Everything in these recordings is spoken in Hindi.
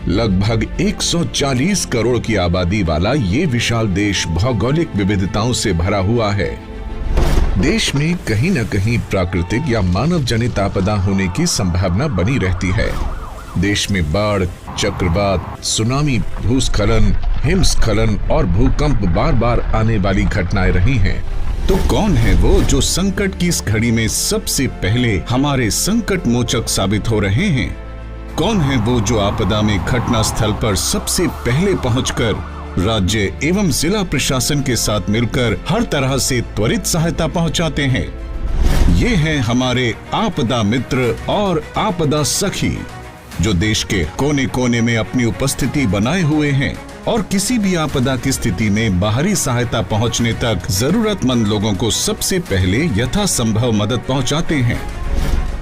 लगभग 140 करोड़ की आबादी वाला ये विशाल देश भौगोलिक विविधताओं से भरा हुआ है। देश में कहीं न कहीं प्राकृतिक या मानव जनित आपदा होने की संभावना बनी रहती है। देश में बाढ़, चक्रवात, सुनामी, भूस्खलन, हिमस्खलन और भूकंप बार बार आने वाली घटनाएं रही हैं। तो कौन है वो जो संकट की इस घड़ी में सबसे पहले हमारे संकट मोचक साबित हो रहे हैं? कौन है वो जो आपदा में घटना स्थल पर सबसे पहले पहुंचकर राज्य एवं जिला प्रशासन के साथ मिलकर हर तरह से त्वरित सहायता पहुंचाते हैं? ये हैं हमारे आपदा मित्र और आपदा सखी, जो देश के कोने कोने में अपनी उपस्थिति बनाए हुए हैं और किसी भी आपदा की स्थिति में बाहरी सहायता पहुंचने तक जरूरतमंद लोगों को सबसे पहले यथासंभव मदद पहुंचाते हैं।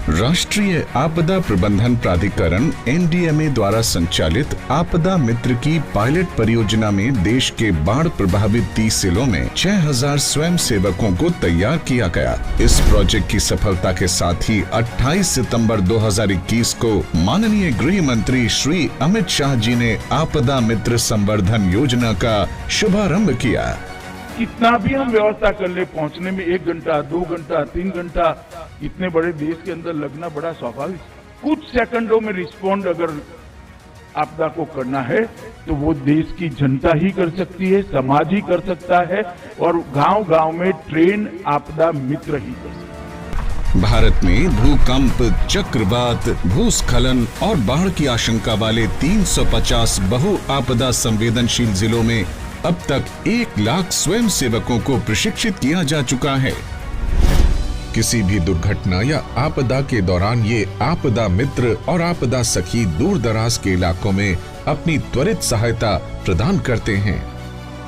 राष्ट्रीय आपदा प्रबंधन प्राधिकरण एनडीएमए द्वारा संचालित आपदा मित्र की पायलट परियोजना में देश के बाढ़ प्रभावित 30 जिलों में 6000 स्वयं सेवकों को तैयार किया गया। इस प्रोजेक्ट की सफलता के साथ ही 28 सितंबर 2021 को माननीय गृह मंत्री श्री अमित शाह जी ने आपदा मित्र संवर्धन योजना का शुभारंभ किया। कितना भी हम व्यवस्था कर ले, पहुंचने में 1 घंटा, 2 घंटा, 3 घंटा इतने बड़े देश के अंदर लगना बड़ा स्वाभाविक। कुछ सेकंडों में रिस्पॉन्ड अगर आपदा को करना है तो वो देश की जनता ही कर सकती है, समाज ही कर सकता है और गांव-गांव में ट्रेन आपदा मित्र ही कर सकते हैं। भारत में भूकंप, चक्रवात, भूस्खलन और बाढ़ की आशंका वाले 350 बहु आपदा संवेदनशील जिलों में अब तक 1 लाख स्वयं सेवकों को प्रशिक्षित किया जा चुका है। किसी भी दुर्घटना या आपदा के दौरान ये आपदा मित्र और आपदा सखी दूर दराज के इलाकों में अपनी त्वरित सहायता प्रदान करते हैं।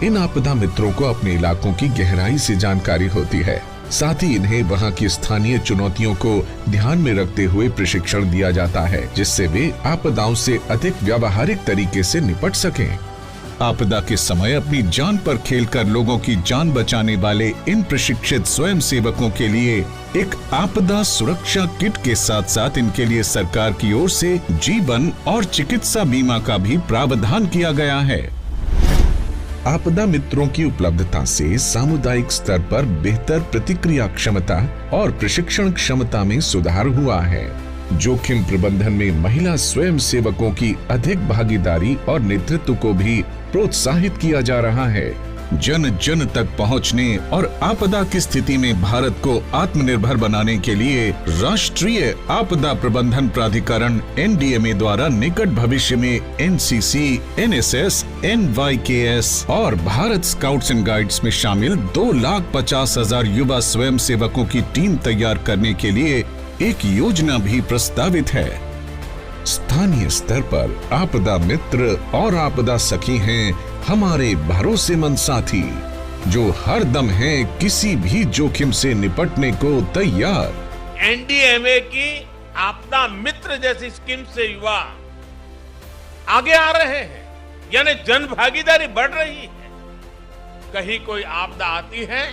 इन आपदा मित्रों को अपने इलाकों की गहराई से जानकारी होती है, साथ ही इन्हें वहां की स्थानीय चुनौतियों को ध्यान में रखते हुए प्रशिक्षण दिया जाता है, जिससे वे आपदाओं से अधिक व्यावहारिक तरीके से निपट सकें। आपदा के समय अपनी जान पर खेलकर लोगों की जान बचाने वाले इन प्रशिक्षित स्वयं सेवकों के लिए एक आपदा सुरक्षा किट के साथ साथ इनके लिए सरकार की ओर से जीवन और चिकित्सा बीमा का भी प्रावधान किया गया है। आपदा मित्रों की उपलब्धता से सामुदायिक स्तर पर बेहतर प्रतिक्रिया क्षमता और प्रशिक्षण क्षमता में सुधार हुआ है। जोखिम प्रबंधन में महिला स्वयं सेवकों की अधिक भागीदारी और नेतृत्व को भी प्रोत्साहित किया जा रहा है। जन जन तक पहुंचने और आपदा की स्थिति में भारत को आत्मनिर्भर बनाने के लिए राष्ट्रीय आपदा प्रबंधन प्राधिकरण एनडीएमए द्वारा निकट भविष्य में एनसीसी, एनएसएस, एनवाईकेएस और भारत स्काउट्स एंड गाइड्स में शामिल 2,50,000 युवा स्वयं सेवकों की टीम तैयार करने के लिए एक योजना भी प्रस्तावित है। स्थानीय स्तर पर आपदा मित्र और आपदा सखी हैं हमारे भरोसेमंद साथी, जो हर दम हैं किसी भी जोखिम से निपटने को तैयार। एनडीएमए की आपदा मित्र जैसी स्कीम से युवा आगे आ रहे हैं, यानी जन भागीदारी बढ़ रही है। कहीं कोई आपदा आती है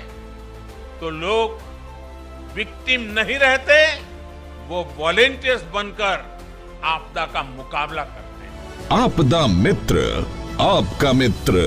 तो लोग विक्टिम नहीं रहते, वो वॉलेंटियर्स बनकर आपदा का मुकाबला करते हैं। आपदा मित्र, आपका मित्र।